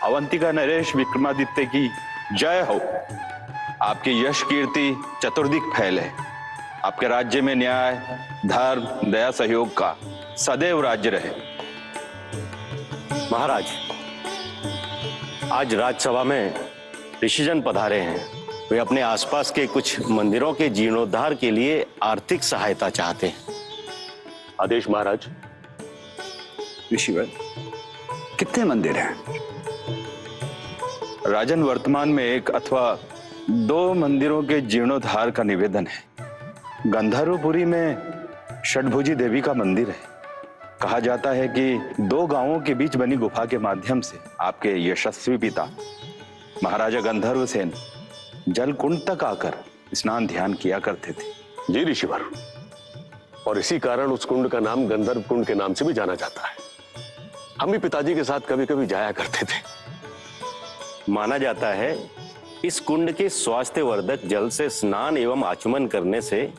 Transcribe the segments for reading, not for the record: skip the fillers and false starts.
अवंतिका नरेश विक्रमादित्य की जय हो। आपकी यश कीर्ति चतुर्दिक फैले। आपके राज्य में न्याय, धर्म, दया, सहयोग का सदैव राज्य रहे। महाराज, आज राज्यसभा में ऋषिजन पधारे हैं। वे अपने आसपास के कुछ मंदिरों के जीर्णोद्धार के लिए आर्थिक सहायता चाहते हैं। आदेश महाराज। ऋषिवर, कितने मंदिर हैं? राजन, वर्तमान में 1 अथवा 2 मंदिरों के जीर्णोद्धार का निवेदन है। गंधर्वपुरी में षटभुजी देवी का मंदिर है। कहा जाता है कि 2 गांवों के बीच बनी गुफा के माध्यम से आपके यशस्वी पिता महाराजा गंधर्वसेन जल कुंड तक आकर स्नान ध्यान किया करते थे। जी ऋषिवर, और इसी कारण उस कुंड का नाम गंधर्व कुंड के नाम से भी जाना जाता है। हम भी पिताजी के साथ कभी कभी जाया करते थे। माना जाता है इस कुंड के स्वास्थ्य वर्धक जल से स्नान एवं आचमन करने से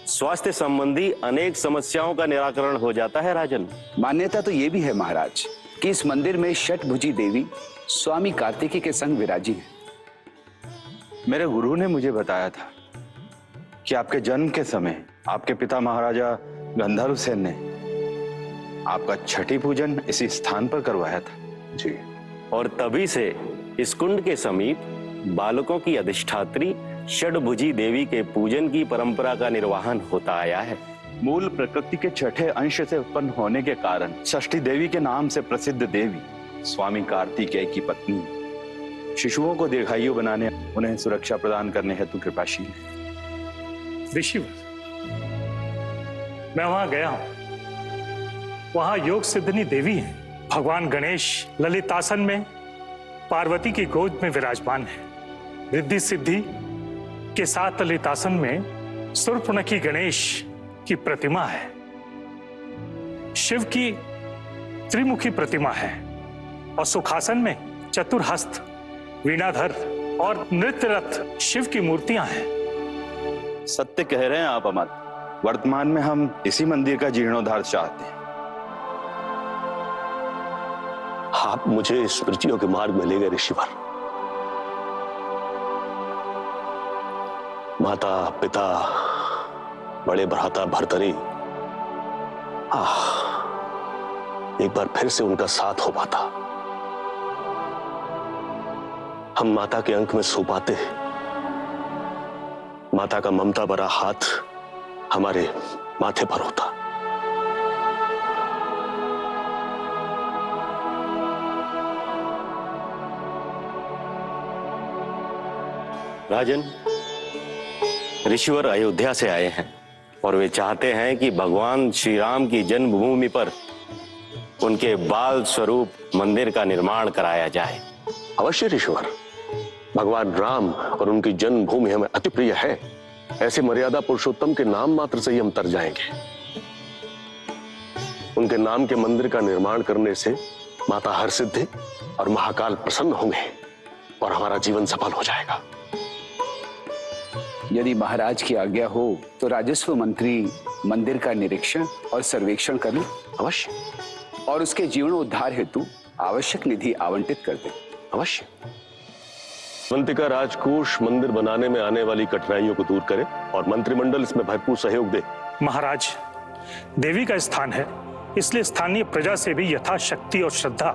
स्वास्थ्य संबंधी अनेक समस्याओं का निराकरण हो जाता है। राजन, मान्यता तो ये भी है महाराज कि इस मंदिर में षटभुजी देवी स्वामी कार्तिकी के संग विराजी हैं। मेरे गुरु ने मुझे बताया था कि आपके जन्म के समय आपके पिता महाराजा गंधर्वसेन ने आपका छठी पूजन इसी स्थान पर करवाया था। जी, और तभी से इस कुंड के समीप बालकों की अधिष्ठात्री षटभुजी देवी के पूजन की परंपरा का निर्वहन होता आया है। मूल प्रकृति के छठे अंश से उत्पन्न होने के कारण षष्ठी देवी के नाम से प्रसिद्ध देवी स्वामी कार्तिकेय की पत्नी शिशुओं को दीर्घायु बनाने, उन्हें सुरक्षा प्रदान करने हेतु कृपाशील है। ऋषिवर, मैं वहां गया हूं। वहां योग सिद्धिनी देवी है। भगवान गणेश ललितासन में पार्वती की गोद में विराजमान है। रिद्धि सिद्धि के साथ ललितासन में शूर्पणखी गणेश की प्रतिमा है। शिव की त्रिमुखी प्रतिमा है और सुखासन में चतुर्हस्त, वीणाधर और नृत्यरत शिव की मूर्तियां हैं। सत्य कह रहे हैं आप अमर। वर्तमान में हम इसी मंदिर का जीर्णोद्धार चाहते हैं। आप मुझे स्मृतियों के मार्ग में ले गए ऋषिवर। माता, पिता, बड़े भ्राता भर्तरी, एक बार फिर से उनका साथ हो पाता। हम माता के अंक में सो पाते। माता का ममता भरा हाथ हमारे माथे पर होता। राजन, ऋषिवर अयोध्या से आए हैं और वे चाहते हैं कि भगवान श्री राम की जन्मभूमि पर उनके बाल स्वरूप मंदिर का निर्माण कराया जाए। अवश्य ऋषिवर, भगवान राम और उनकी जन्मभूमि हमें अति प्रिय है। ऐसे मर्यादा पुरुषोत्तम के नाम मात्र से ही हम तर जाएंगे। उनके नाम के मंदिर का निर्माण करने से माता हरसिद्धि और महाकाल प्रसन्न होंगे और हमारा जीवन सफल हो जाएगा। यदि महाराज की आज्ञा हो तो राजस्व मंत्री मंदिर का निरीक्षण और सर्वेक्षण कर ले। अवश्य। और उसके जीर्णोद्धार हेतु आवश्यक निधि आवंटित कर दे। अवश्य। अवंतिका राजकोष मंदिर बनाने में आने वाली कठिनाइयों को दूर करे और मंत्रिमंडल इसमें भरपूर सहयोग दे। महाराज, देवी का स्थान है, इसलिए स्थानीय प्रजा से भी यथाशक्ति और श्रद्धा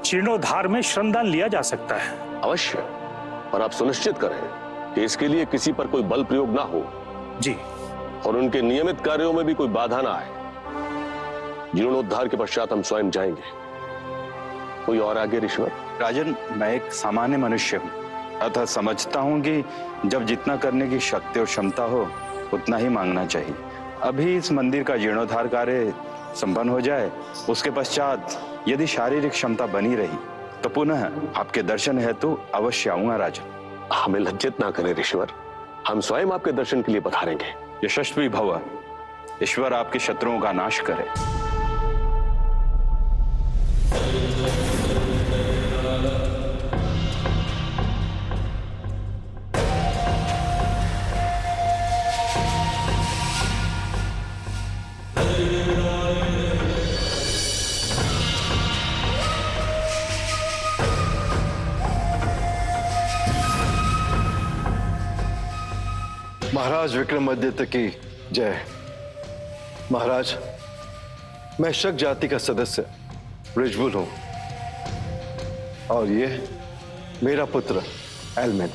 जीर्णोद्धार में श्रमदान लिया जा सकता है। अवश्य। और आप सुनिश्चित करें कि इसके लिए किसी पर कोई बल प्रयोग ना हो। जी। और उनके नियमित कार्यों में भी कोई बाधा ना आए। जीर्णोद्धार के पश्चात हम स्वयं जाएंगे। कोई और आगे ऋषिवर? राजन, मैं एक सामान्य मनुष्य हूँ, अतः समझता हूँ कि जब जितना करने की शक्ति और क्षमता हो उतना ही मांगना चाहिए। अभी इस मंदिर का जीर्णोद्धार कार्य संपन्न हो जाए, उसके पश्चात यदि शारीरिक क्षमता बनी रही तो पुनः आपके दर्शन हेतु अवश्य आऊंगा। राजन, हमें लज्जित ना करें ऋषिवर, हम स्वयं आपके दर्शन के लिए पधारेंगे। यशस्वी भव। ईश्वर आपके शत्रुओं का नाश करे। महाराज विक्रमादित्य की जय। महाराज, मैं शक जाति का सदस्य रिजबुल हूं और ये मेरा पुत्र एलमेन।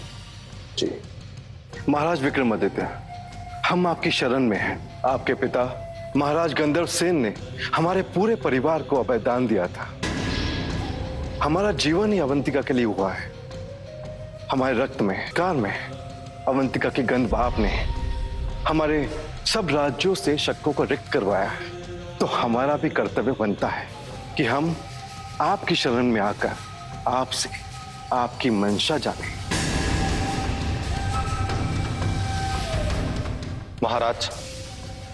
जी महाराज विक्रमादित्य, हम आपकी शरण में हैं। आपके पिता महाराज गंधर्व सेन ने हमारे पूरे परिवार को अभयदान दिया था। हमारा जीवन ही अवंतिका के लिए हुआ है। हमारे रक्त में, कान में अवंतिका की गंध भाप ने हमारे सब राज्यों से शक्कों को रिक्त करवाया है। तो हमारा भी कर्तव्य बनता है कि हम आपकी शरण में आकर आपसे आपकी मंशा जाने। महाराज,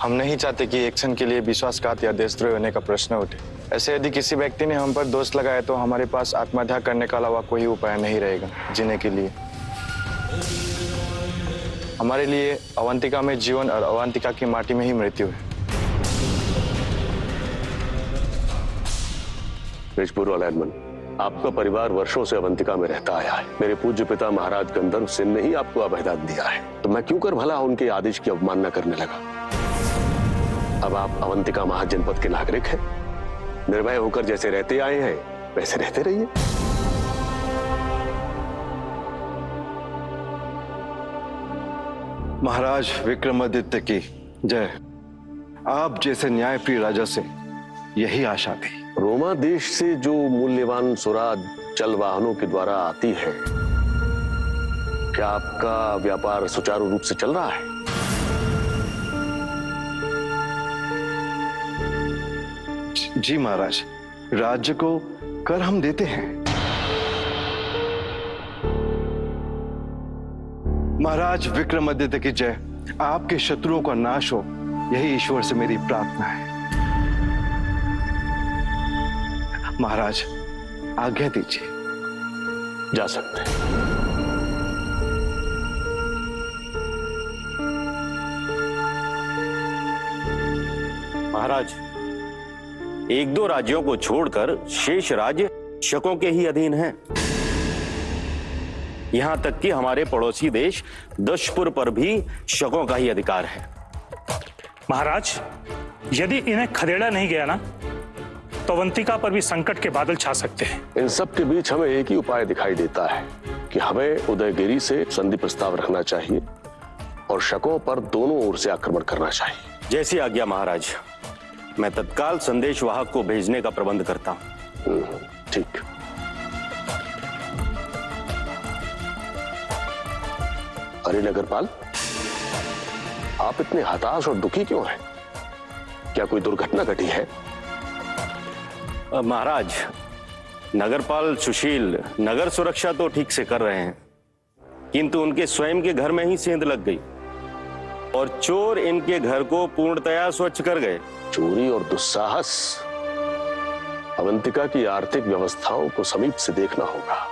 हम नहीं चाहते कि एक क्षण के लिए विश्वासघात या देशद्रोही होने का प्रश्न उठे। ऐसे यदि किसी व्यक्ति ने हम पर दोष लगाया तो हमारे पास आत्महत्या करने का अलावा कोई उपाय नहीं रहेगा जीने के लिए। हमारे लिए अवंतिका में जीवन और अवंतिका की माटी में ही मृत्यु है। रिजबुल और एलमन, आपका परिवार वर्षों से अवंतिका में रहता आया है। मेरे पूज्य पिता महाराज गंधर्व सेन ने ही आपको अभयदान दिया है, तो मैं क्यों कर भला उनके आदेश की अवमानना करने लगा। अब आप अवंतिका महाजनपद के नागरिक हैं, निर्भय होकर जैसे रहते आए हैं वैसे रहते रहिए। महाराज विक्रमादित्य की जय। आप जैसे न्यायप्रिय राजा से यही आशा थी। रोमा देश से जो मूल्यवान सुराग चल वाहनों के द्वारा आती है, क्या आपका व्यापार सुचारू रूप से चल रहा है? जी महाराज, राज्य को कर हम देते हैं। महाराज विक्रमादित्य की जय। आपके शत्रुओं का नाश हो, यही ईश्वर से मेरी प्रार्थना है। महाराज, आज्ञा दीजिए। जा सकते हैं। महाराज, एक दो राज्यों को छोड़कर शेष राज्य शकों के ही अधीन हैं। यहां तक कि हमारे पड़ोसी देश दशपुर पर भी शकों का ही अधिकार है। महाराज, यदि इन्हें खदेड़ा नहीं गया ना, तो अवंतिका पर भी संकट के बादल छा सकते हैं। इन सब के बीच हमें एक ही उपाय दिखाई देता है कि हमें उदयगिरी से संधि प्रस्ताव रखना चाहिए और शकों पर दोनों ओर से आक्रमण करना चाहिए। जैसी आज्ञा महाराज। मैं तत्काल संदेश वाहक को भेजने का प्रबंध करता हूं। ठीक। अरे नगरपाल, आप इतने हताश और दुखी क्यों हैं? क्या कोई दुर्घटना घटी है? महाराज, नगरपाल सुशील नगर सुरक्षा तो ठीक से कर रहे हैं, किंतु उनके स्वयं के घर में ही सेंध लग गई और चोर इनके घर को पूर्णतया स्वच्छ कर गए। चोरी और दुस्साहस, अवंतिका की आर्थिक व्यवस्थाओं को समीप से देखना होगा।